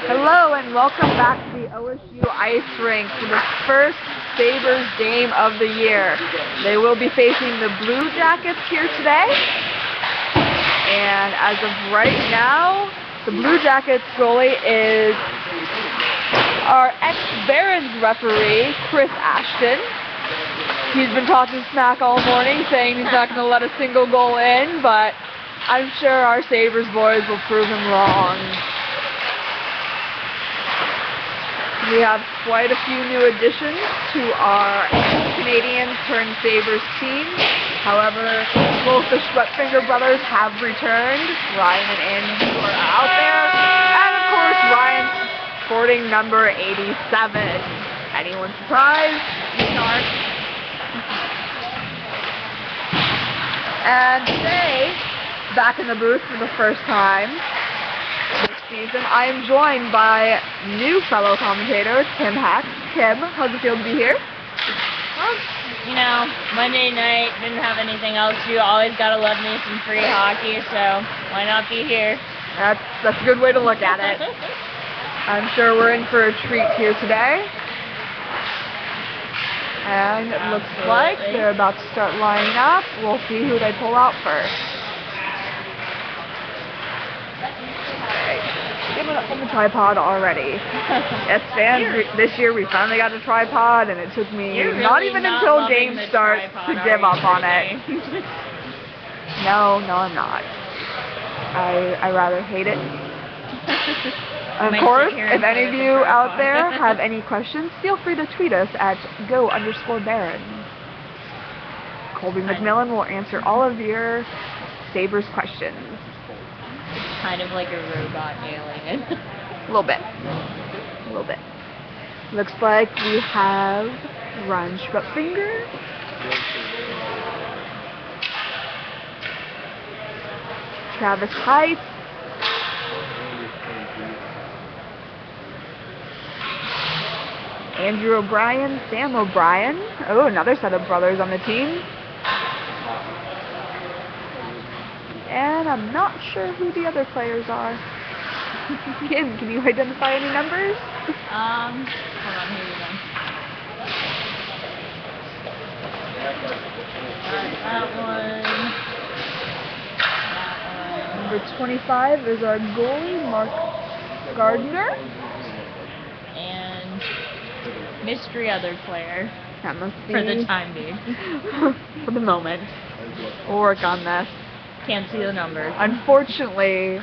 Hello and welcome back to the OSU Ice Rink for the first Sabres game of the year. They will be facing the Blue Jackets here today. And as of right now, the Blue Jackets goalie is our ex-Barons referee, Chris Ashton. He's been talking smack all morning, saying he's not going to let a single goal in, but I'm sure our Sabres boys will prove him wrong. We have quite a few new additions to our Canadians turned Sabres team. However, both the Schwetfinger brothers have returned. Ryan and Andrew are out there. And of course, Ryan sporting number 87. Anyone surprised? Not. And today, back in the booth for the first time this season, I am joined by new fellow commentator, Tim Hack. Tim, how's it feel to be here? Well, you know, Monday night, didn't have anything else to do. Always gotta love me some free hockey, so why not be here? That's a good way to look at it. I'm sure we're in for a treat here today. And it looks like they're about to start lining up. We'll see who they pull out first. Give it up on the tripod already. Yes, fans, this year we finally got a tripod, and it took me really not even until game starts to give up on it. No, I'm not. I rather hate it. Of course, if any of you out there have any questions, feel free to tweet us at @go_Barons. Colby McMillan will answer all of your Sabres questions. Kind of like a robot alien. A little bit. A little bit. Looks like we have Ryan Schwetfinger. Travis Heights. Andrew O'Brien, Sam O'Brien. Oh, another set of brothers on the team. And I'm not sure who the other players are. Kim, can you identify any numbers? Hold on, here we go. That one. Number 25 is our goalie, Mark Gardner. And mystery other player. That must be for the time being. For the moment. We'll work on this. Can't see the numbers. Unfortunately,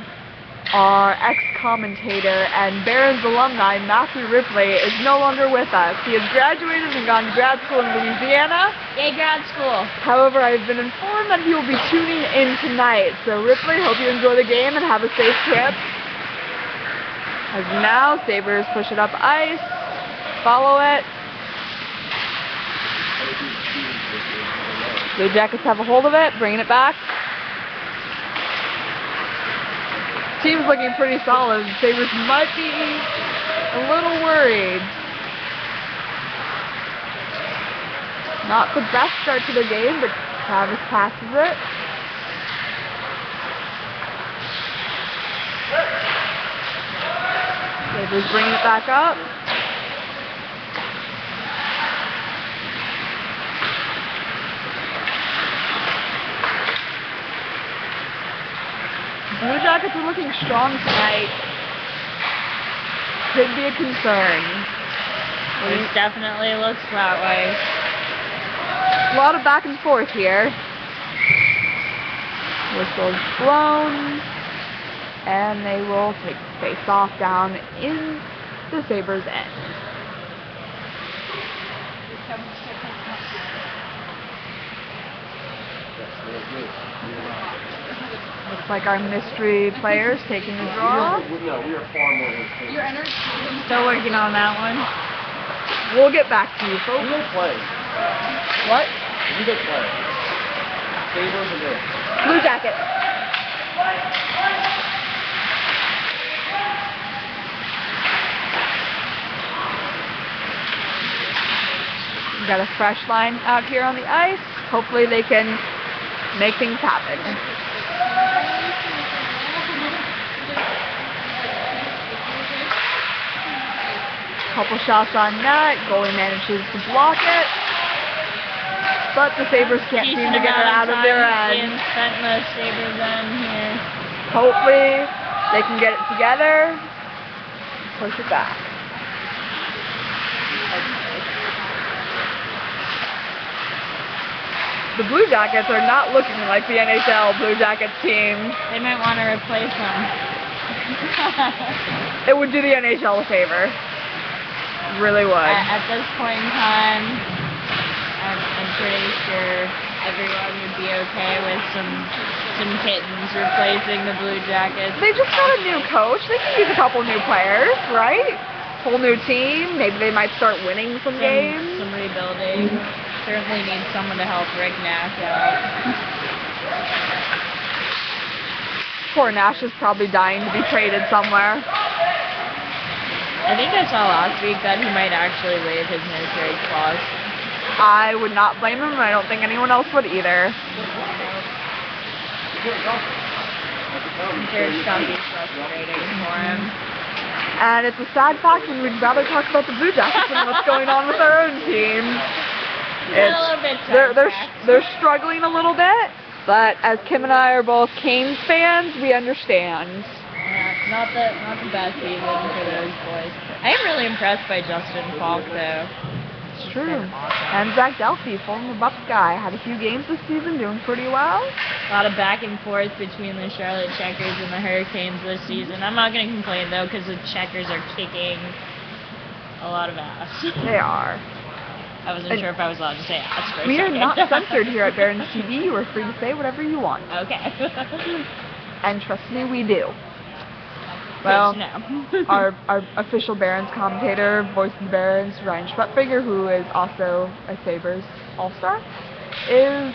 our ex-commentator and Barons alumni, Matthew Ripley, is no longer with us. He has graduated and gone to grad school in Louisiana. Yay, grad school! However, I've been informed that he will be tuning in tonight. So Ripley, hope you enjoy the game and have a safe trip. As now, Sabres push it up ice. Follow it. Blue Jackets have a hold of it, bringing it back. Team's looking pretty solid. Sabres might be a little worried. Not the best start to the game, but Travis passes it. Sabres bringing it back up. Blue Jackets are looking strong tonight. Could be a concern. It definitely looks that way. A lot of back and forth here. Whistle's blown. And they will take the face off down in the Sabres' end. Looks like our mystery players taking the draw. Still working on that one. We'll get back to you, folks. You go play. What? You go play. Sabres or this? Blue Jackets. We got a fresh line out here on the ice. Hopefully they can make things happen. couple shots on net. Goalie manages to block it. But the Sabres can't seem to get it out of their end. Spent in the Sabres end here. Hopefully, they can get it together. Push it back. The Blue Jackets are not looking like the NHL Blue Jackets team. They might want to replace them. It would do the NHL a favor. Really would. At this point in time, I'm pretty sure everyone would be okay with some kittens replacing the Blue Jackets. They just got a new coach. They can use a couple new players, right? Whole new team. Maybe they might start winning some games. Some rebuilding. Certainly need someone to help Rick Nash out. Poor Nash is probably dying to be traded somewhere. I think I saw last week that he might actually waive his no trade clause. I would not blame him, and I don't think anyone else would either. I'm sure it's gotta be frustrating for him. And it's a sad fact when we'd rather talk about the Blue Jackets than what's going on with our own team. A little bit they're struggling a little bit, but as Kim and I are both Canes fans, we understand. Yeah, not the best season for those boys. I am really impressed by Justin Falk, though. It's true. And Zach Delphi, former Bucks guy, had a few games this season, doing pretty well. A lot of back and forth between the Charlotte Checkers and the Hurricanes this season. I'm not going to complain, though, because the Checkers are kicking a lot of ass. They are. I wasn't sure if I was allowed to say ass for a We are second. not censored here at Barron's TV. You are free to say whatever you want. Okay. And trust me, we do. Well, our official Barons commentator, voice of the Barons, Ryan Schwepfinger, who is also a Sabres All-Star, is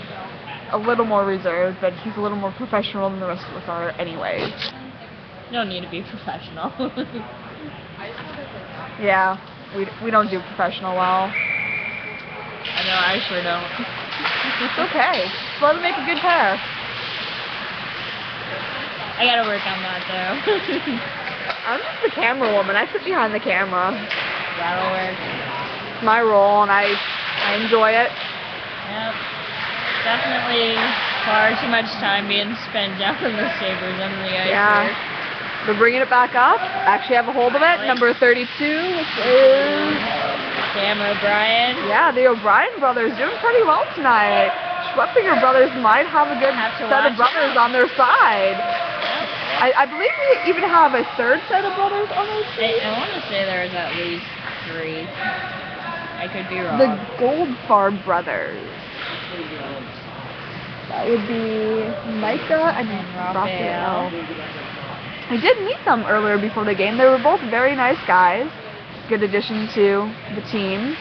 a little more reserved, but he's a little more professional than the rest of us are anyways. You don't need to be professional. Yeah, we don't do professional well. I know, I sure don't. It's okay. Just let them make a good pair. I gotta work on that, though. I'm just the camera woman. I sit behind the camera. That'll work. It's my role, and I enjoy it. Yep. Definitely far too much time being spent down in the Sabres under the ice. Yeah. They're bringing it back up. Actually have a hold of it. Number 32, which is Sam O'Brien. Yeah, the O'Brien brothers doing pretty well tonight. Schwepfinger brothers might have a good set of brothers on their side. I believe we even have a third set of brothers on their team. I want to say there's at least 3. I could be wrong. The Goldfarb brothers. That would be Micah and Raphael. I did meet them earlier before the game. They were both very nice guys. Good addition to the team.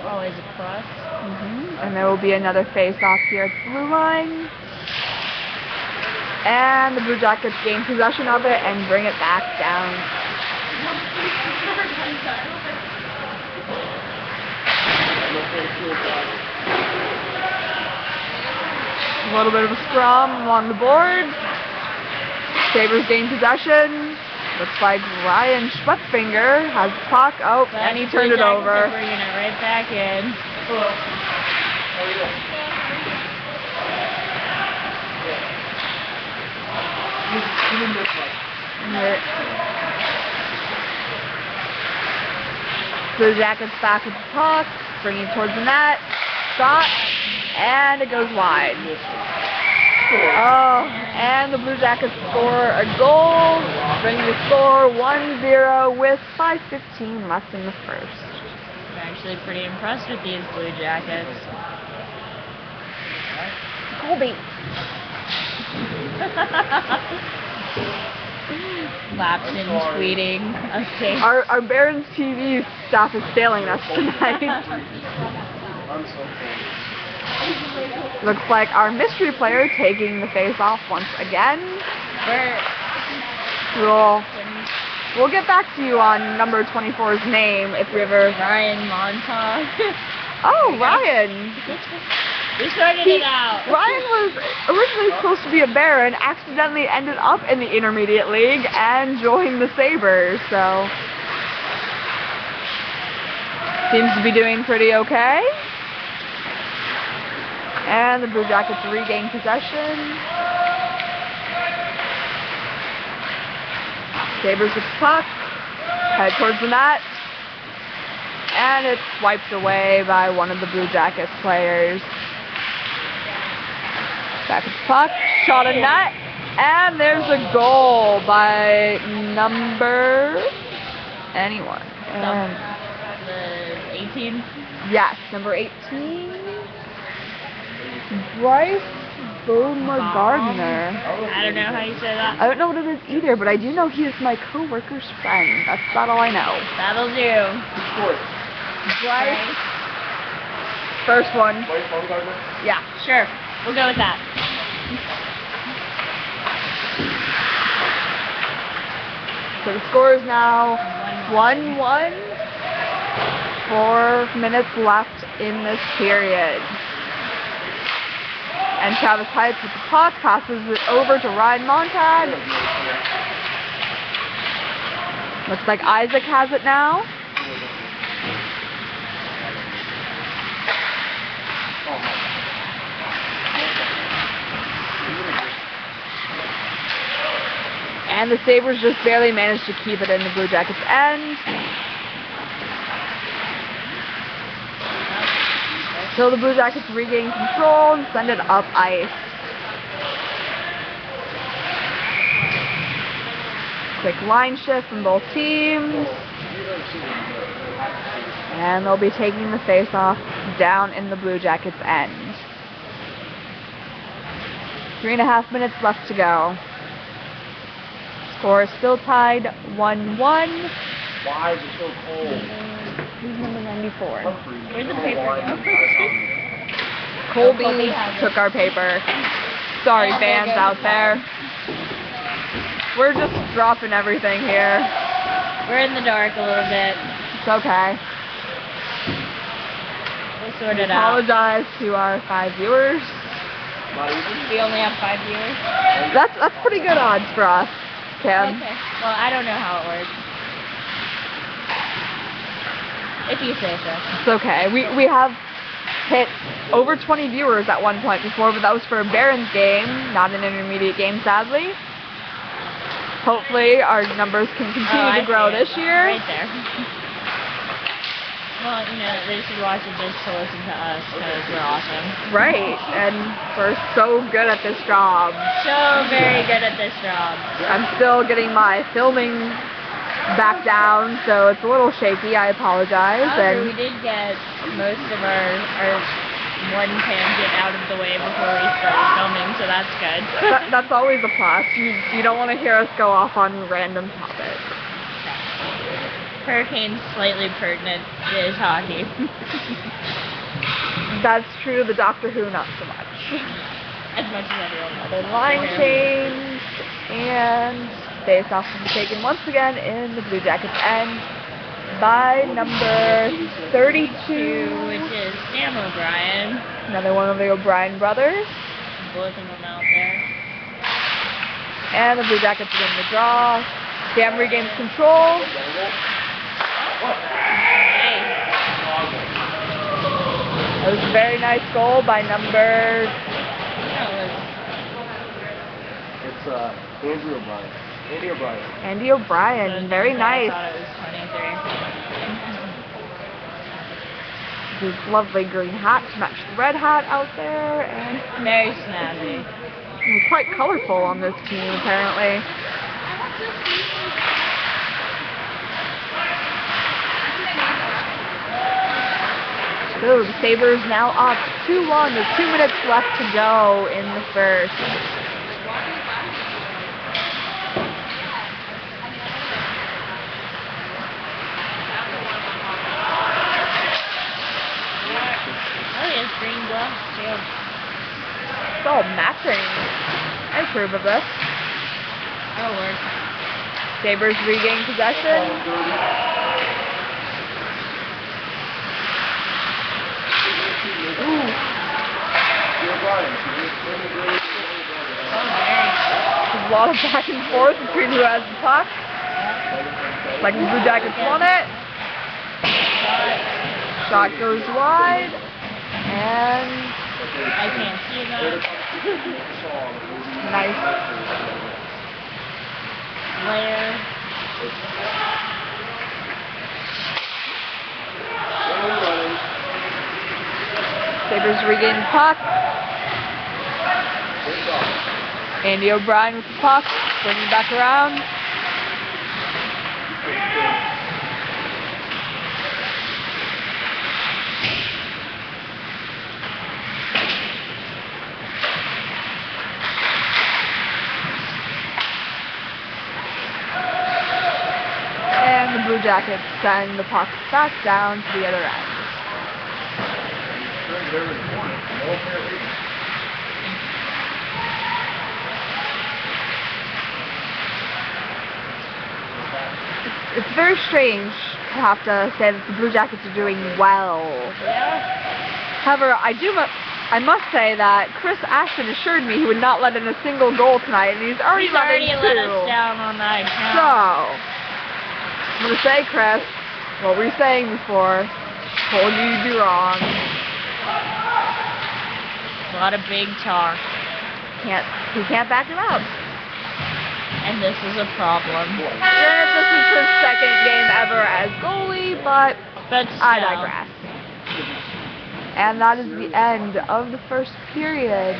Always a plus. And there will be another face-off here at the blue line. And the Blue Jackets gain possession of it and bring it back down. A little bit of a scrum along the board. Sabres gain possession. Looks like Ryan Schwepfinger has the puck. Oh, and he turned it over. Bringing it right back in. Hello. How are you doing? Blue Jackets back with the puck, bringing it towards the net. Shot, and it goes wide. Oh, and the Blue Jackets score a goal, bringing the score 1-0 with 5:15 left in the first. I'm actually pretty impressed with these Blue Jackets. Colby. Lapsed in tweeting. Okay. Our Barron's TV staff is failing us tonight. I'm so cold. Looks like our mystery player taking the face off once again. We'll get back to you on number 24's name if we ever... Ryan Montauk. Oh, Ryan. We sorted it out. Ryan was originally supposed supposed to be a Baron, accidentally ended up in the Intermediate League and joined the Sabres, so seems to be doing pretty okay. And the Blue Jackets regain possession. Sabres with the puck, head towards the net, and it's swiped away by one of the Blue Jackets players. Back at the puck, shot a net, and there's a goal by number anyone. And the 18? yes, number 18, Bryce Gardner. I don't know how you say that. I don't know what it is either, but I do know he is my co-worker's friend. That's about all I know. That'll do. Bryce. First one. Bryce Baumgartner? Yeah. Sure. We'll go with that. So the score is now 1-1. 4 minutes left in this period. And Travis Heitz with the puck, passes it over to Ryan Montag. Looks like Isaac has it now. And the Sabres just barely managed to keep it in the Blue Jackets' end. So the Blue Jackets regain control and send it up ice. Quick line shift from both teams. And they'll be taking the face-off down in the Blue Jackets' end. 3.5 minutes left to go. Score is still tied 1-1. Why is it so cold? Who's number 94? Where's the paper go? Colby took our paper. Sorry, Oh, fans there goes out the there. We're just dropping everything here. We're in the dark a little bit. It's okay. We'll sort it out. Apologize to our 5 viewers. We only have 5 viewers. That's pretty good odds for us, Kim. Okay. Well, I don't know how it works. If you say so. It's okay. We have hit over 20 viewers at one point before, but that was for a Barons game, not an intermediate game, sadly. Hopefully our numbers can continue to grow this year. Right there. Well, you know, they should watch it just to listen to us, because we're awesome. Right, and we're so good at this job. So very good at this job. I'm still getting my filming back down, so it's a little shaky. I apologize. However, And we did get most of our one tangent out of the way before we started filming, so that's good. that's always a plus. You don't want to hear us go off on random topics. Hurricane's slightly pertinent is hockey. That's true. The Doctor Who, not so much. As much as everyone else. The line change, and face-off will be taken once again in the Blue Jackets' end by number 32, which is Sam O'Brien. another one of the O'Brien brothers. Both of them out there. And the Blue Jackets are getting the draw. Sam regains control. Hey. That was a very nice goal by number... It's Andrew O'Brien. Andy O'Brien. Andy O'Brien. Very nice. I thought it was 23. His lovely green hat to match the red hat out there. And Very snazzy. he's quite colorful on this team, apparently. So the Sabres now up 2-1. There's 2 minutes left to go in the first. Oh, he has green gloves too. It's all matching. I approve of this. That'll work. Sabres regain possession. lot of back and forth between who has the puck. Like the Blue Jackets won it. Shot goes wide. And I can't see that. nice. Layer. Sabres regain the puck. Andy O'Brien with the puck, bringing it back around. And the Blue Jackets send the puck back down to the other end. It's very strange to have to say that the Blue Jackets are doing well. Yeah. However, I must say that Chris Ashton assured me he would not let in a single goal tonight, and he's already let in two. Let us down on that account. So, I'm going to say, Chris, what were you saying before? Told you you'd be wrong. A lot of big talk. He can't back him up. And this is a problem. Yeah, this is his second game ever as goalie, but I digress. And that is the end of the first period.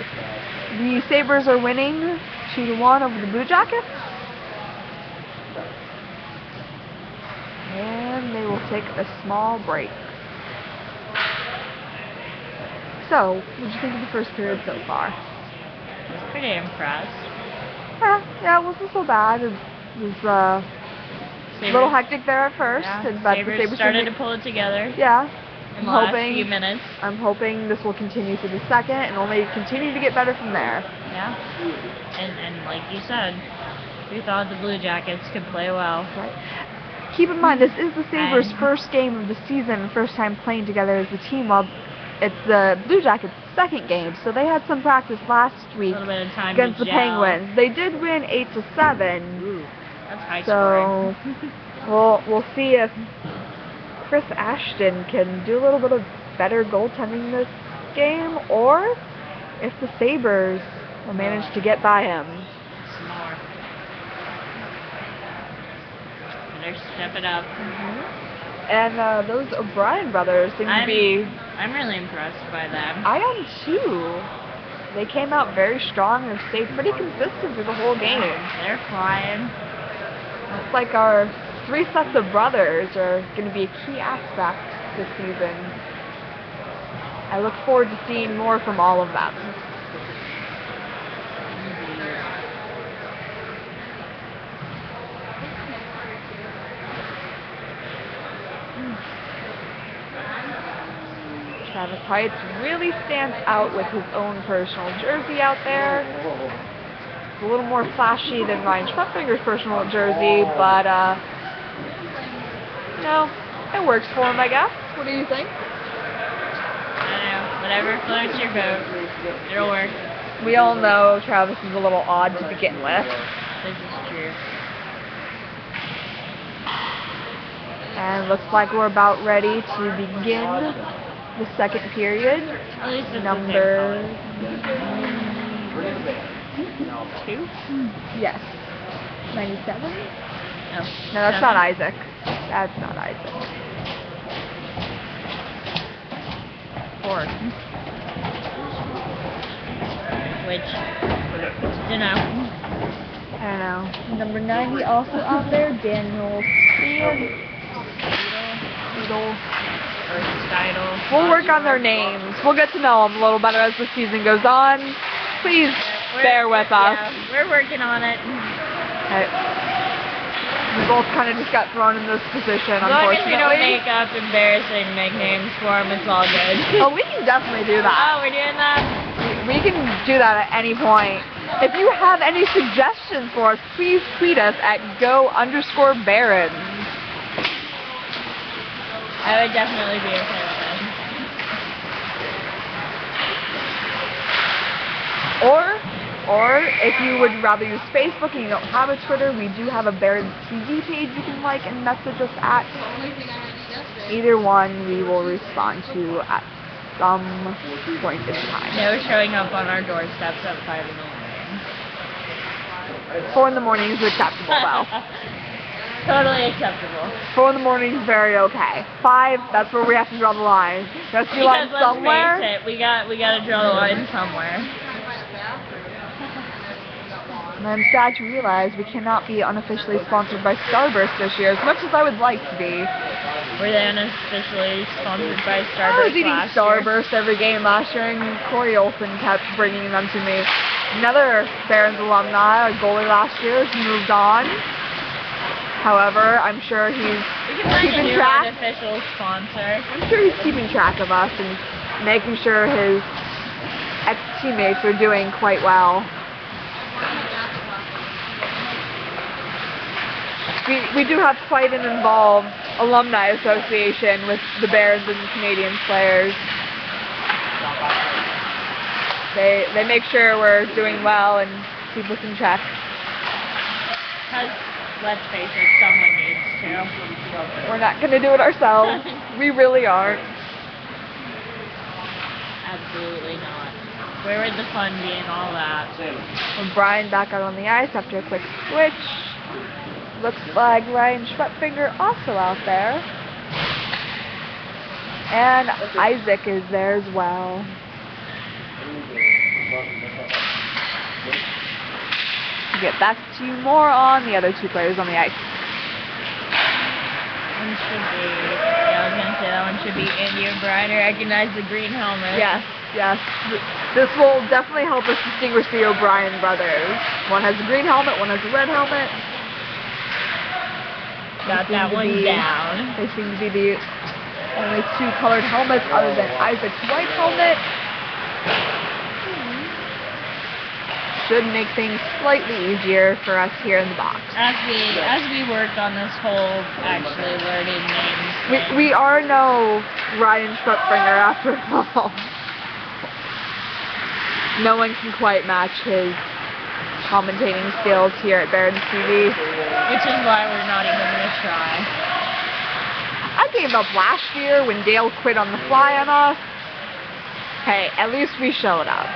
The Sabres are winning 2-1 over the Blue Jackets. And they will take a small break. So, what did you think of the first period so far? I was pretty impressed. Yeah, it wasn't so bad. It was a little hectic there at first. Yeah, But Sabres the Sabres started to pull it together. Yeah. In the last few minutes. I'm hoping this will continue through the second and only continue to get better from there. Yeah. And like you said, we thought the Blue Jackets could play well. Right. Keep in mind, this is the Sabres' first game of the season, first time playing together as a team, while it's the Blue Jackets' second game, so they had some practice last week against the Penguins. They did win 8-7. Ooh, that's high scoring. So we'll see if Chris Ashton can do a little bit of better goaltending this game, or if the Sabres will manage to get by him. Some more. Better step it up. And those O'Brien brothers seem to be... I'm really impressed by them. I am too. They came out very strong and stayed pretty consistent through the whole game. They're flying. Looks like our 3 sets of brothers are going to be a key aspect this season. I look forward to seeing more from all of them. Travis Heights really stands out with his own personal jersey out there. It's a little more flashy than Ryan Schwepfinger's personal jersey, but no, it works for him, I guess. What do you think? I don't know. Whatever floats your boat, it'll work. We all know Travis is a little odd to begin with. This is true. And looks like we're about ready to begin the second period. At least it's number 2? Yes. 97? No, that's not Isaac. That's not Isaac. 4. Which, dunno. I don't know. Number 90 also out there, Daniel Steele. We'll work on their names. We'll get to know them a little better as the season goes on. Please bear with us. Yeah, we're working on it. Okay. We both kind of just got thrown in this position, as long unfortunately. as we don't make up embarrassing nicknames for them, it's all good. Oh, we can definitely do that. Oh, we're doing that? We can do that at any point. If you have any suggestions for us, please tweet us at @go_Barons. I would definitely be okay with that. Or Or if you would rather use Facebook and you don't have a Twitter, we do have a Barons TV page you can like and message us at. Either one we will respond to at some point in time. No showing up on our doorsteps at 5 in the morning. 4 in the morning is acceptable though. Totally acceptable. 4 in the morning is very okay. 5, that's where we have to draw the line. That's the line somewhere. Face it, we got to draw the line somewhere. And I'm sad to realize we cannot be unofficially sponsored by Starburst this year, as much as I would like to be. Were they unofficially sponsored by Starburst I was eating last Starburst every game last year, and Corey Olsen kept bringing them to me. Another Barons alumni, a goalie last year, has moved on. However, I'm sure he's keeping track. Unofficial sponsor. I'm sure he's keeping track of us and making sure his ex-teammates are doing quite well. We do have quite an involved alumni association with the Barons and Canadian players. They make sure we're doing well and keep us in check. Because, let's face it, someone needs to. We're not going to do it ourselves. We really aren't. Absolutely not. Where would the fun be in all that? With Brian back out on the ice after a quick switch. Looks like Ryan Schwepfinger also out there. And Isaac is there as well. To get back to you more on the other two players on the ice. One should be, yeah, I was going to say that one should be Andy O'Brien. I recognize the green helmet. Yes, yes. This will definitely help us distinguish the O'Brien brothers. One has a green helmet, one has a red helmet. Got that one down. They seem to be the only two colored helmets other than Isaac's white helmet. Should make things slightly easier for us here in the box. As we work on this whole actually learning names. We are no Ryan Schwepfinger after all. No one can quite match his commentating skills here at Barons TV. Which is why we're not even going to try. I gave up last year when Dale quit on the fly on us. Hey, at least we showed up.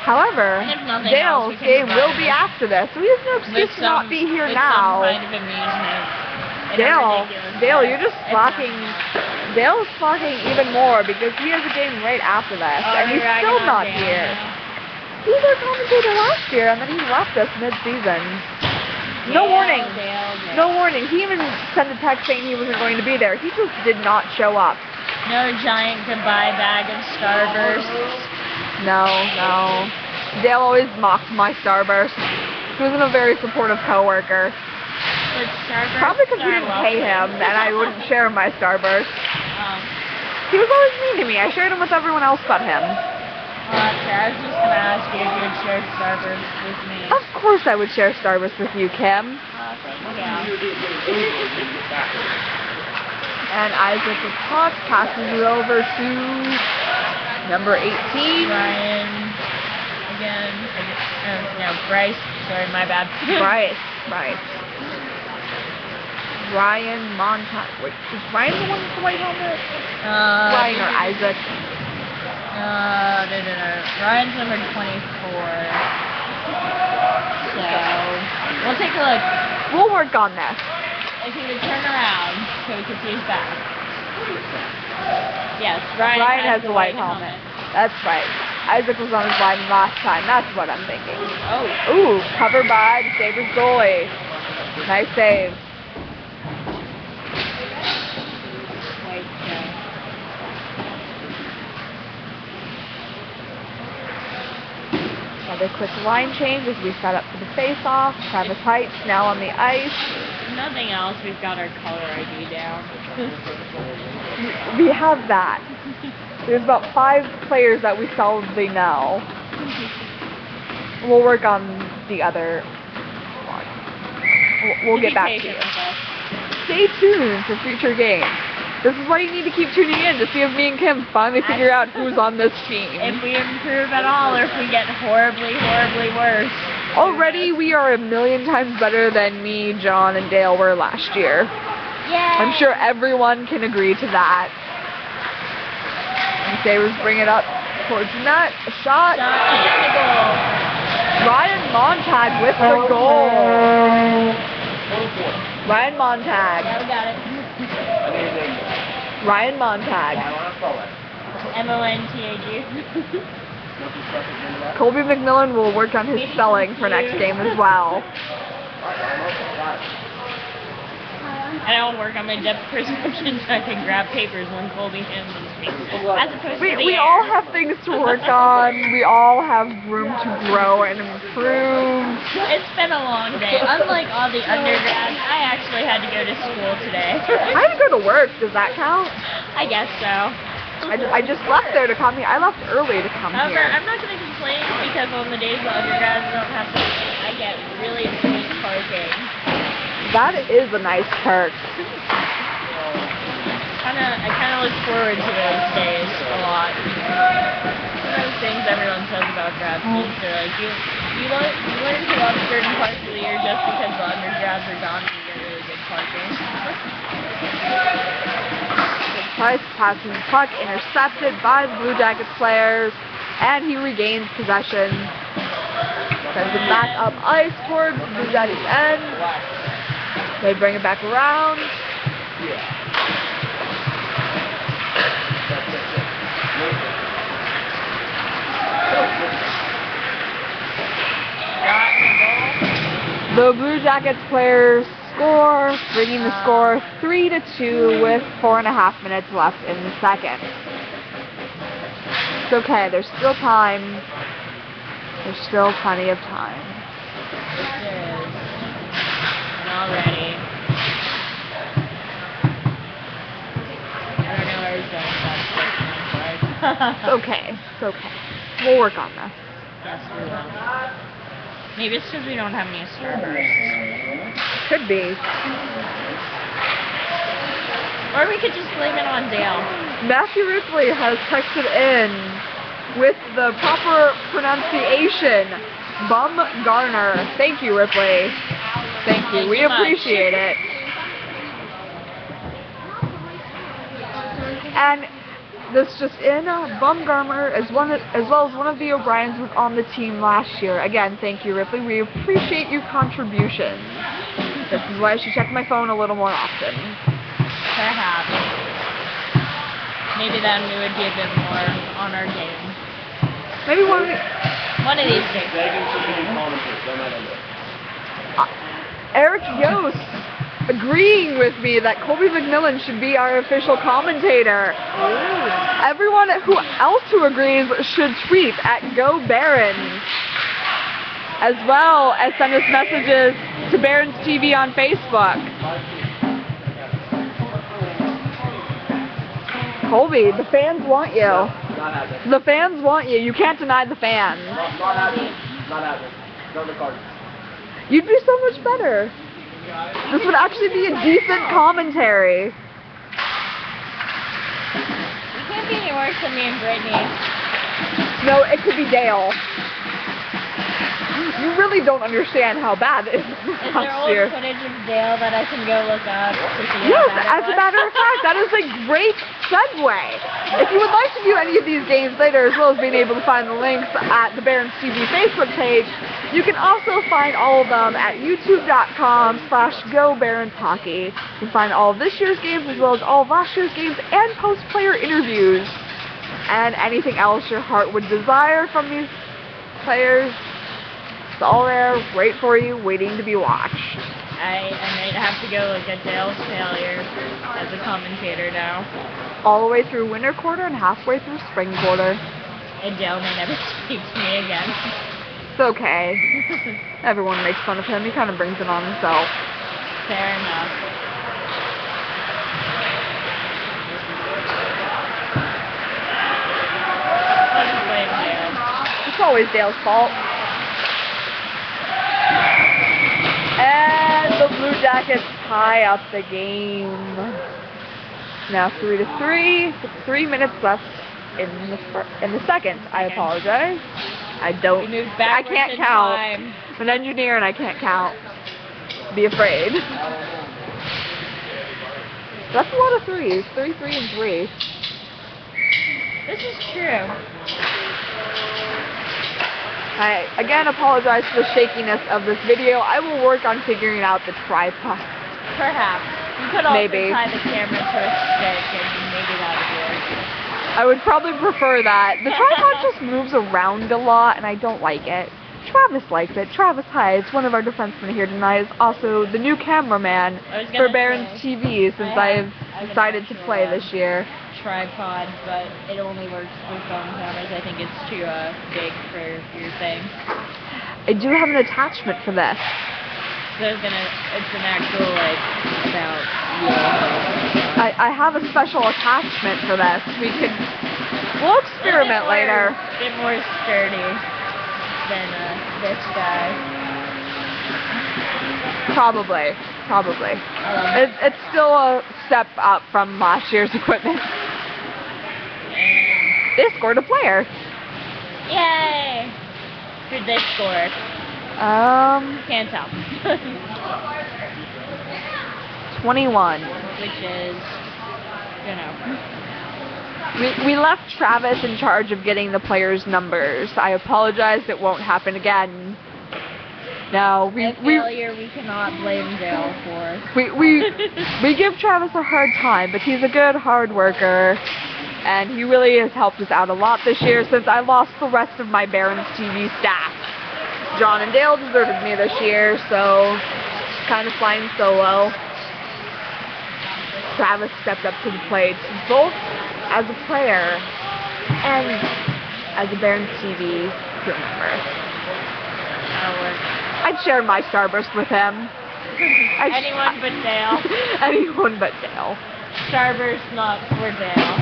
However, Dale's game will be after this, so he has no excuse to not be here now. Some kind of amusement. Dale, you're just slacking. Dale's slacking even more because he has a game right after this, and he's still not here. He was our commentator last year, and then he left us mid-season. No warning. No warning. He even sent a text saying he wasn't going to be there. He just did not show up. No giant goodbye bag of Starbursts. No. Dale always mocked my Starburst. He wasn't a very supportive coworker. Probably because we didn't pay him, and I wouldn't share my Starburst. He was always mean to me. I shared him with everyone else but him. I was just going to ask you if you would share Starburst with me. Of course I would share Starburst with you, Kim. Thank you. And Isaac with puck, passes it over to number 18. Ryan, again. No, Bryce. Sorry, my bad. Bryce. Ryan Montag. Wait, is Ryan the one with the white helmet? Ryan or Isaac? No. Ryan's number 24. So, we'll take a look. We'll work on this. If he would turn around so we could see his back. Yes, Ryan has the white helmet. That's right. Isaac was on his line last time. That's what I'm thinking. Oh. Ooh, covered by the Sabres goalie. Nice save. Another quick line change as we set up for the face-off. Travis Heights now on the ice. Nothing else, we've got our color ID down. We have that. There's about 5 players that we solidly know. We'll work on the other one. We'll get back to you. Stay tuned for future games. This is why you need to keep tuning in to see if me and Kim finally figure out who's on this team. If we improve at all, or if we get horribly, horribly worse. Already, we are a million times better than me, John, and Dale were last year. Yeah. I'm sure everyone can agree to that. And Sabres bring it up towards the net. A shot. And the goal. Ryan Montag with the goal. Ryan Montag. Yeah, we got it. Ryan Montag. M-O-N-T-A-G. Colby McMillan will work on his spelling for next game as well. And I'll work on my depth perception so I can grab papers when Colby hands them to me. As opposed to We all have things to work on. We all have room to grow and improve. It's been a long day. Unlike all the undergrads, I actually had to go to school today. I had to go to work. Does that count? I guess so. I just left there to come here. I left early to come However, here. I'm not going to complain because on the days the undergrads don't have to, I get really sweet parking. That is a nice perk. I kind of look forward to those days a lot. One of those things everyone says about grad schools, they're like, you learn to love certain parts of the year just because the undergrads are gone and you get really good parking. Price passing the puck, intercepted by the Blue Jackets players, and he regains possession. Sends it back up ice towards the Blue Jackets end. They bring it back around. The Blue Jackets players score, bringing the score 3-2 with 4.5 minutes left in the second. It's okay, there's still time. There's still plenty of time. There is. And already. I don't know where he's going to stop. It's okay. It's okay. We'll work on this. Yes, we will. Maybe it's because we don't have any starbursts. Could be. Or we could just blame it on Dale. Matthew Ripley has texted in with the proper pronunciation. Bumgarner. Thank you, Ripley. Thank you. We appreciate it. And this just in, Bumgarner, as well as one of the O'Briens, was on the team last year. Again, thank you, Ripley. We appreciate your contributions. This is why I should check my phone a little more often. Perhaps. Maybe then we would be a bit more on our game. Maybe one of these days. Eric Yost agreeing with me that Colby McMillan should be our official commentator. Ooh. Everyone else who agrees should tweet at Go Barons, as well as send us messages to Barons TV on Facebook. Colby, the fans want you. The fans want you. You can't deny the fans. Not happening. Not the card. You'd be so much better. This would actually be a decent commentary. You can't be any worse than me and Brittany. No, it could be Dale. You really don't understand how bad it is. Is there old footage of Dale that I can go look up to see Yes, how bad as a matter of fact, that is a great segue. If you would like to view any of these games later, as well as being able to find the links at the Barons TV Facebook page, you can also find all of them at youtube.com/GoBaronsHockey. You can find all of this year's games, as well as all of last year's games, and post-player interviews, and anything else your heart would desire from these players. It's all there, right for you, waiting to be watched. I might have to go look at Dale's failure as a commentator now. All the way through winter quarter and halfway through spring quarter. And Dale may never speak to me again. It's okay. Everyone makes fun of him. He kind of brings it on himself. Fair enough. I'll just blame Dale. It's always Dale's fault. And the Blue Jackets tie up the game. Now 3-3. 3 minutes left in the second. I apologize. I can't count. Time. I'm an engineer and I can't count. Be afraid. That's a lot of threes. 3, 3, and 3. This is true. I again apologize for the shakiness of this video. I will work on figuring out the tripod. Perhaps. You could also Maybe. tie the camera to a stick and maybe that would work. I would probably prefer that. The tripod just moves around a lot and I don't like it. Travis likes it. Travis, hi. It's one of our defensemen here tonight. Is also the new cameraman for Barron's TV since I've decided to play this year. Tripod, but it only works for phone cameras. I think it's too big for your thing. I do have an attachment for this. So it's an actual about. I have a special attachment for this. We'll experiment later. A bit more sturdy than this guy. Probably. It's still a step up from last year's equipment. They scored a player. Yay! Who'd they score? Can't tell. 21. Which is, you know. We left Travis in charge of getting the players' numbers. I apologize, it won't happen again. No, we cannot blame Dale for. We give Travis a hard time, but he's a good hard worker, and he really has helped us out a lot this year since I lost the rest of my Barron's TV staff. John and Dale deserted me this year, so kind of flying solo. Travis stepped up to the plate, both as a player and as a Barron's TV crew member. That'll work. I'd share my Starburst with him. Anyone but Dale. Anyone but Dale. Starburst not for Dale.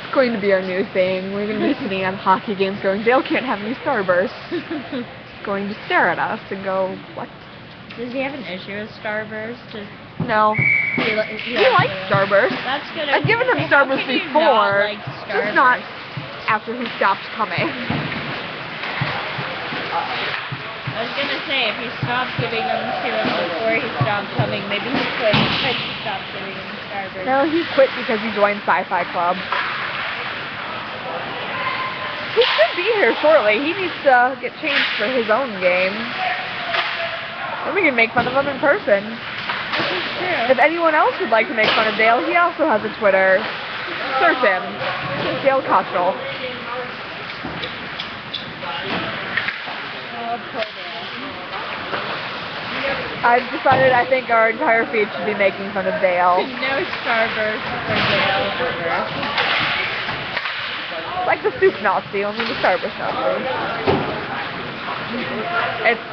It's going to be our new thing. We're going to be sitting at hockey games going, Dale can't have any Starburst. He's going to stare at us and go, what? Does he have an issue with Starburst? No. He likes Starburst. That's good. I've given him Starburst before, just not after he stopped coming. I was gonna say, if he stopped giving them to him before he stopped coming, maybe he quit because he stopped giving him Starburst. No, he quit because he joined Sci-Fi Club. He should be here shortly. He needs to get changed for his own game. Then we can make fun of him in person. This is true. If anyone else would like to make fun of Dale, he also has a Twitter. Search him. Dale Kochel. Oh, poor Dale. I've decided I think our entire feed should be making fun of Dale. No Starburst for Dale ever. Like the soup Nazi, only the Starburst Nazi. It's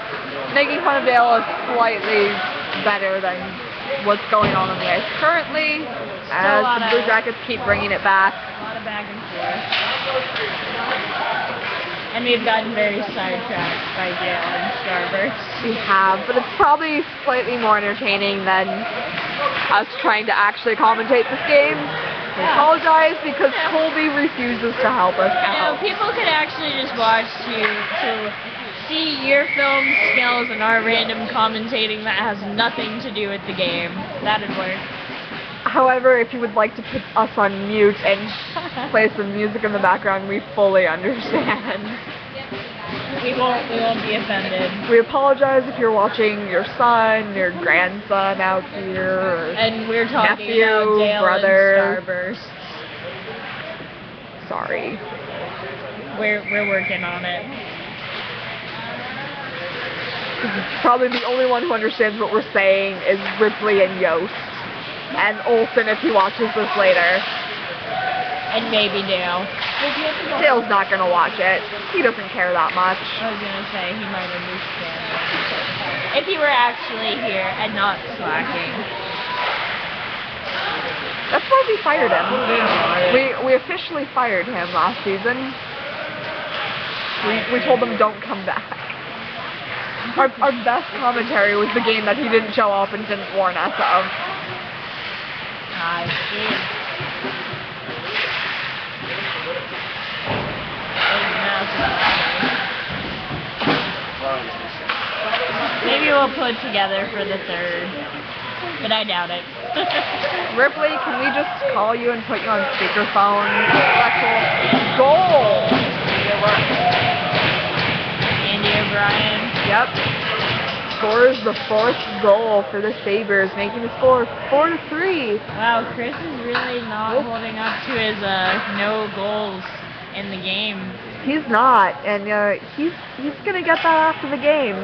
making fun of Dale is slightly better than what's going on the ice currently, as the Blue Jackets keep bringing it back. A lot of back and forth. And we've gotten very sidetracked by Dale and Starburst. We have, but it's probably slightly more entertaining than us trying to actually commentate this game. I apologize because Colby refuses to help us out. People could actually just watch to see your film skills and our random commentating that has nothing to do with the game. That'd work. However, if you would like to put us on mute and play some music in the background, we fully understand. We won't be offended. We apologize if you're watching your son, your grandson out here, and we're talking nephew, about Dale brother. And Starburst. Sorry. We're working on it. Probably the only one who understands what we're saying is Ripley and Yost. And Olsen if he watches this later. And maybe Dale. Dale's not going to watch it. He doesn't care that much. I was going to say, he might understand. If he were actually here and not slacking. That's why we fired him. We officially fired him last season. We told him don't come back. Our best commentary was the game that he didn't show up and didn't warn us of. I see. Maybe we'll put together for the third, but I doubt it. Ripley, can we just call you and put you on speakerphone? Special goal! Andy O'Brien. Yep. Scores the 4th goal for the Sabres, making the score 4-3. Wow, Chris is really not holding up to his no goals in the game. He's not, and he's gonna get that after the game.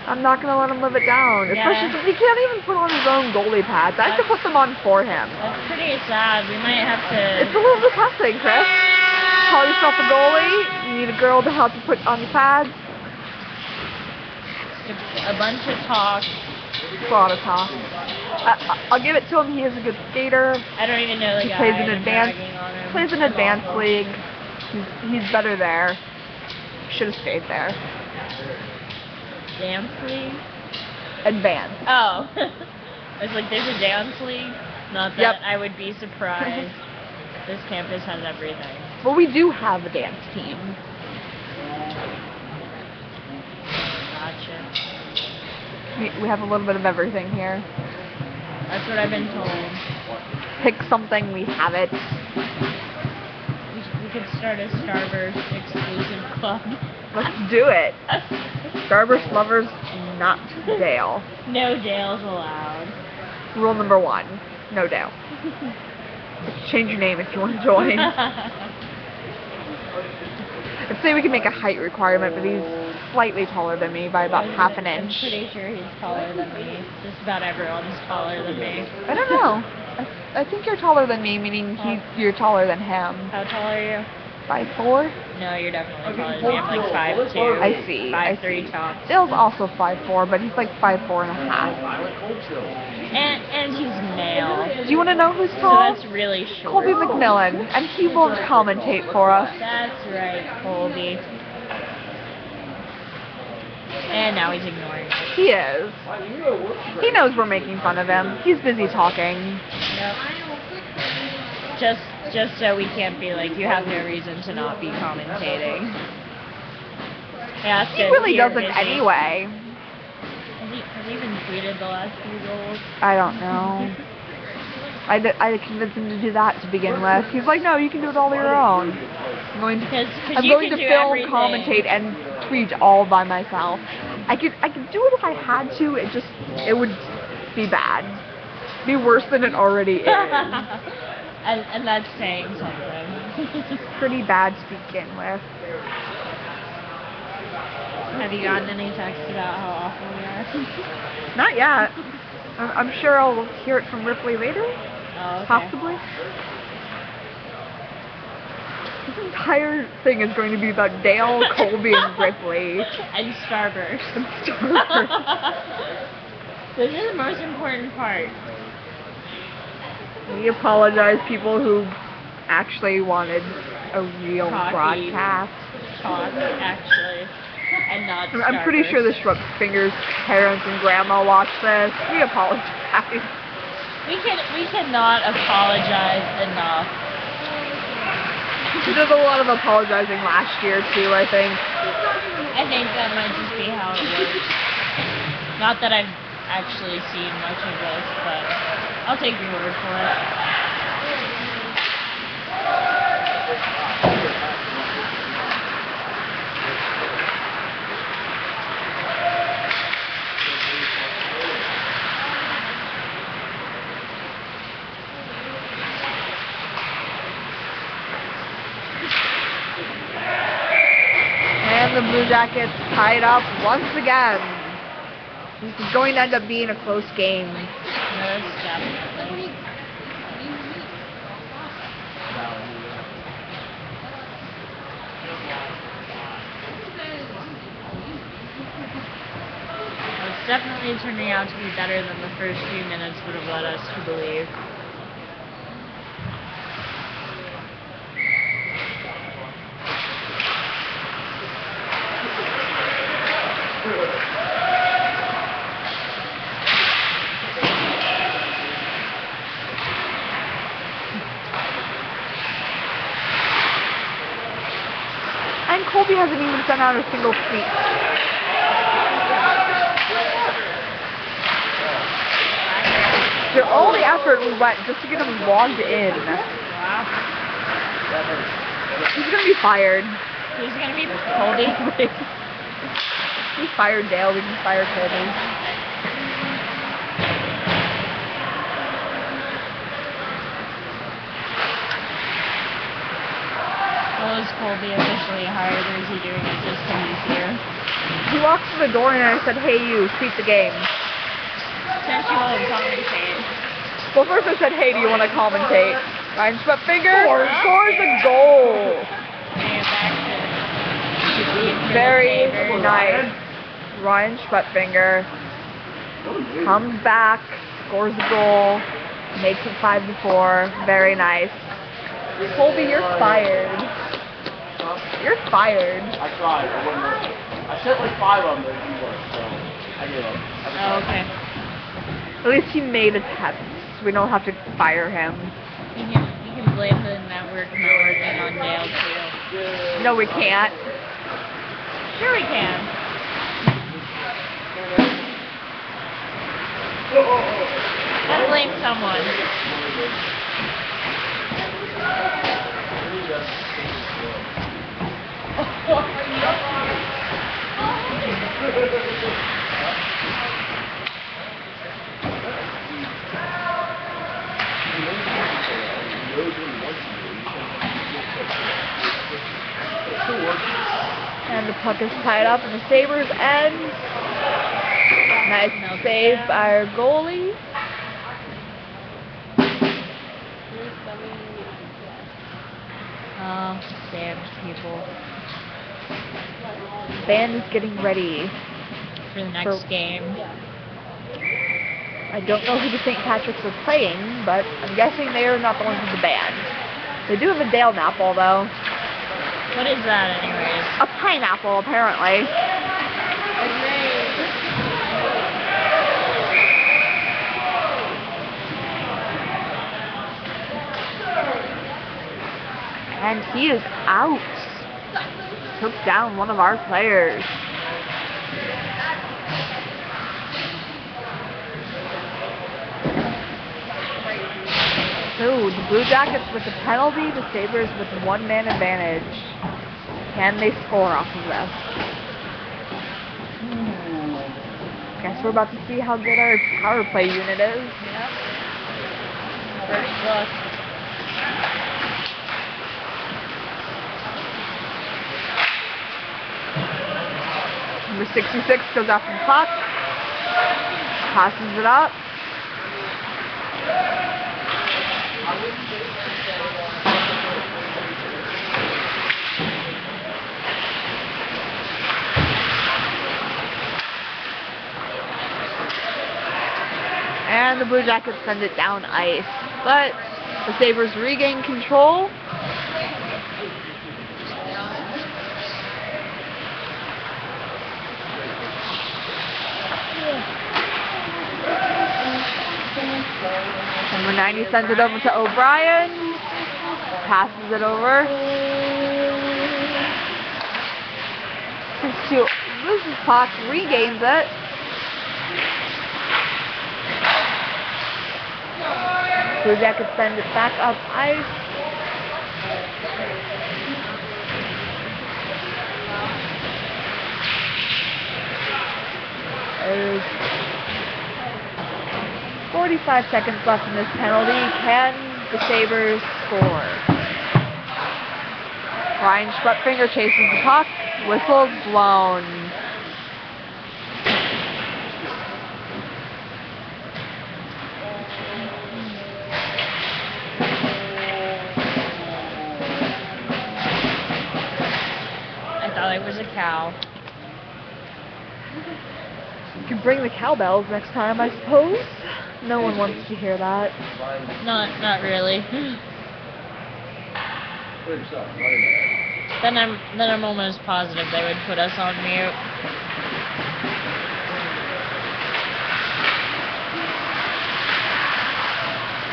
I'm not gonna let him live it down. Yeah. Especially since he can't even put on his own goalie pads. I have to put them on for him. That's pretty sad. We might have to... It's a little depressing, Chris. Call yourself a goalie. You need a girl to help you put on the pads. A bunch of talk. It's a lot of talk. I'll give it to him. He is a good skater. I don't even know the He guy. plays in advanced league. He's better there. Should have stayed there. Dance league? Advanced. Oh. I was like, there's a dance league? Not that I would be surprised. This campus has everything. Well, we do have a dance team. Gotcha. We have a little bit of everything here. That's what I've been told. Pick something, we have it. We could start a Starburst exclusive club. Let's do it. Starburst lovers, not Dale. No Dales allowed. Rule number 1, no Dale. Change your name if you want to join. Let's say we can make a height requirement, but he's slightly taller than me by about half an inch. I'm pretty sure he's taller than me. Just about everyone's taller than me. I don't know. I think you're taller than me, meaning you're taller than him. How tall are you? 5'4"? No, you're definitely taller than me. I'm like 5'2". I see. 5'3" tops. Dale's also 5'4", but he's like 5'4" and a half. And he's male. Do you want to know who's So tall? that's really short. Colby McMillan, and he will commentate for us. That's right, Colby. And now he's ignoring us. He is. He knows we're making fun of him. He's busy talking. Yep. Just so we can't be like, you have no reason to not be commentating. Yeah, He really doesn't anyway. Has he even tweeted the last few goals? I don't know. I convinced him to do that to begin with. He's like, no, you can do it all on your own. I'm going to film, commentate, and tweet all by myself. I could do it if I had to. It would be bad. Be worse than it already is. and that's saying something. Pretty bad to begin with. Have you gotten any texts about how awful we are? Not yet. I'm sure I'll hear it from Ripley later. Oh, okay. Possibly. This entire thing is going to be about Dale, Colby, and Ripley. And Starburst. This is the most important part. We apologize, people who actually wanted a real broadcast. Talk, actually. And not Starburst. I'm pretty sure the Schrumpfinger's parents and grandma watch this. We apologize. We cannot apologize enough. She did a lot of apologizing last year too, I think. I think that might just be how it works. Not that I've actually seen much of this, but I'll take your word for it. And the Blue Jackets tied up once again. This is going to end up being a close game. Most definitely. It's definitely turning out to be better than the first few minutes would have led us to believe. And Colby hasn't even sent out a single tweet. All the effort we went just to get him logged in. Wow. He's gonna be fired. He's gonna be Colby. We fired Dale, we can fire Colby. Well, is Colby officially hired, or is he doing it just because he's here? He walks through the door and I said, "Hey you, tweet the game." Since you won't commentate. Well, first I said, "Hey, do you want to commentate?" Ryan Schwepfinger scores a goal. Very nice. Ryan Schwepfinger comes back, scores a goal, makes it 5-4. Very nice. Colby, you're fired. You're fired. I tried. I wasn't working. I sent like 5 of them, but it didn't work, so I gave up. Oh, okay. At least he made attempts. We don't have to fire him. You can blame the network not working on Dale, too. No, we can't. Sure we can. Let's blame someone. And the puck is tied up in the Sabres end. Nice save by our goalie. Oh, Sabres people. Band is getting ready For the next game. I don't know who the St. Patrick's are playing, but I'm guessing they are not the ones with the band. They do have a Dale Napple, though. What is that, anyways? A pineapple, apparently. And he is out. Took down one of our players. So, the Blue Jackets with the penalty, the Sabres with the one-man advantage. Can they score off of this? Guess we're about to see how good our power play unit is. Yep. First look. Number 66 goes after the puck. Passes it up. And the Blue Jackets send it down ice. But the Sabres regain control. Number 90 sends it over to O'Brien. Passes it over. To loses puck, regains it. Blue Jackets send it back up ice. There's 45 seconds left in this penalty. Can the Sabres score? Ryan Schwepfinger chases the puck. Whistle's blown. I thought it was a cow. You can bring the cowbells next time, I suppose. No one wants to hear that. Not really. Then I'm almost positive they would put us on mute.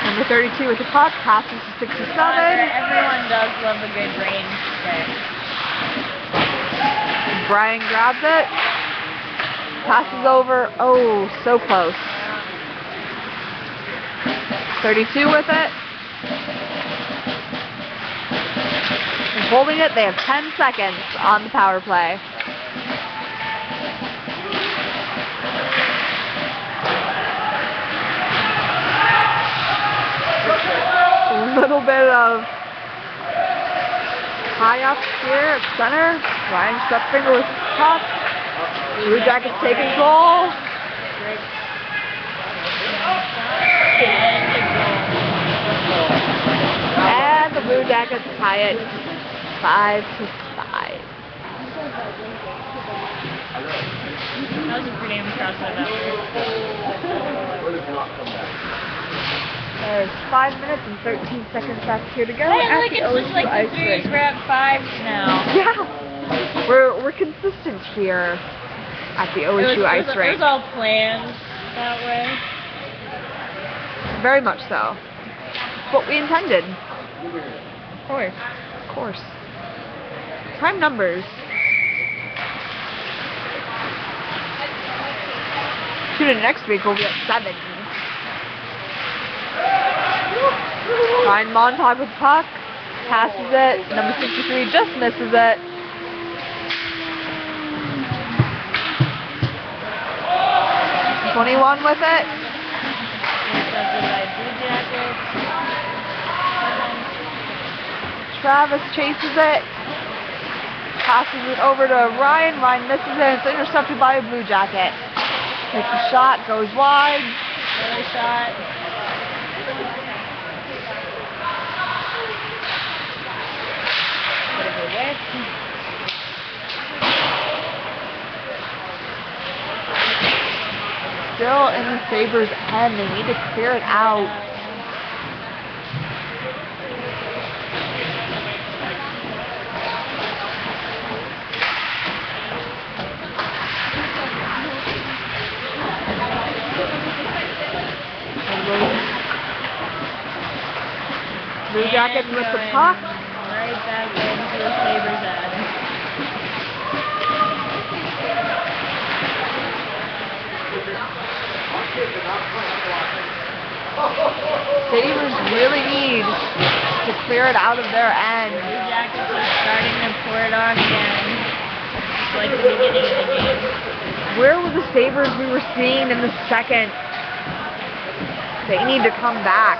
Number 32 with the puck, passes to 67. Everyone does love a good range check. Brian grabs it. Passes over. Oh, so close. 32 with it. And holding it. They have 10 seconds on the power play. A little bit of high up here at center. Ryan Stepfinger with the puck. Blue Jackets take control. And the Blue Jackets tie it 5-5. That was a pretty impressive There's 5 minutes and 13 seconds left here to go. Hey, look, it's just like the series. We're at 5 now. Yeah, we're consistent here at the OSU ice rink. It was all planned that way. Very much so. It's what we intended. Of course. Of course. Prime numbers. Tune in next week. We'll be at 7. Ryan Montauk with the puck. Passes it. Number 63 just misses it. '21 with it. Travis chases it. Passes it over to Ryan. Ryan misses it. It's intercepted by a Blue Jacket. Takes a shot. Goes wide. Another shot. Bit of a whip. Still in the Sabres' end. They need to clear it out. Blue Jackets with the puck. Right back into the Sabres' end. Sabres really need to clear it out of their end. Blue Jackets are starting to pour it on again. Just like the beginning of the game. Where were the Sabres we were seeing in the second? They need to come back.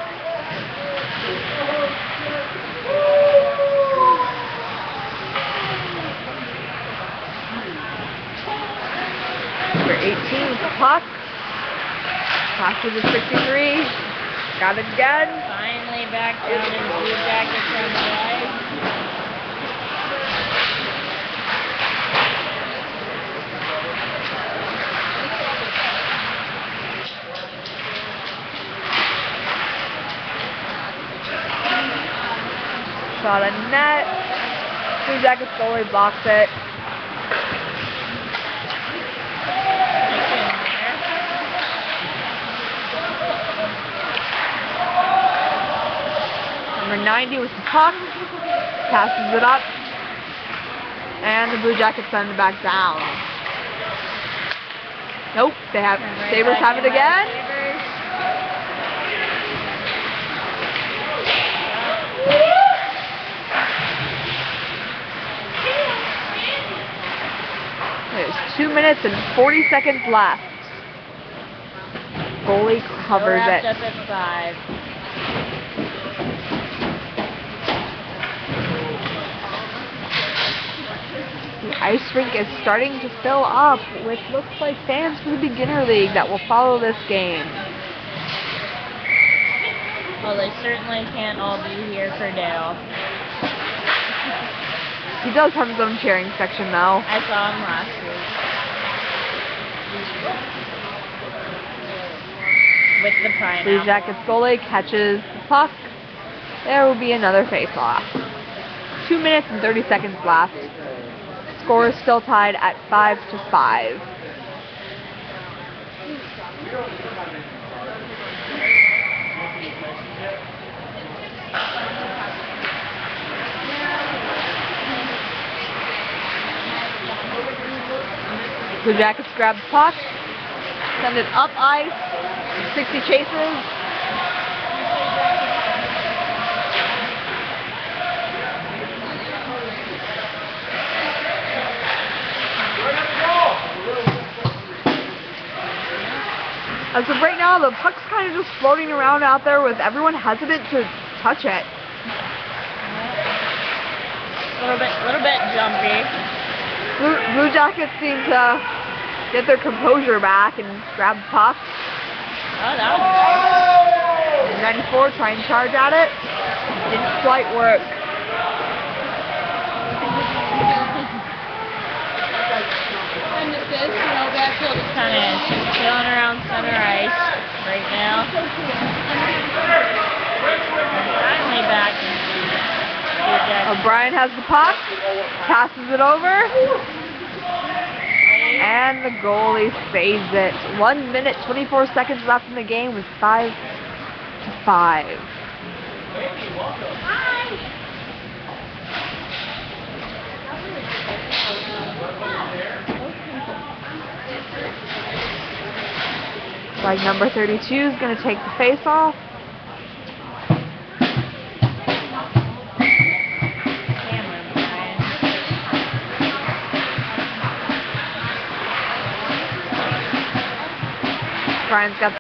Number 18 with the puck. Passes to 63. Got it again. Finally back down in Blue Jackets on the ice. Shot on net. Blue Jackets goalie blocks it. Number 90 with the puck. Passes it up. And the Blue Jackets send it back down. Nope, they have Sabres have it again. There's 2 minutes and 40 seconds left. Goalie covers it. Wrapped up at 5. The ice rink is starting to fill up with looks like fans for the beginner league that will follow this game. Well, they certainly can't all be here for Dale. He does have his own cheering section though. I saw him last week. With the pineapple. Blue Jackets goalie catches the puck. There will be another face-off. 2 minutes and 30 seconds left. Score is still tied at 5-5. Blue Jackets grab the puck, send it up ice, 60 chases. As of right now, the puck's kind of just floating around out there with everyone hesitant to touch it. A little bit jumpy. Blue Jackets seem to get their composure back and grab the puck. Oh, that was nice. 94 try and charge at it. Didn't quite work. And this is, backfield is kind of chilling around center ice right now. Finally back. O'Brien has the puck, passes it over, and the goalie saves it. 1 minute, 24 seconds left in the game with 5-5. Flag number 32 is going to take the face-off. Brian's got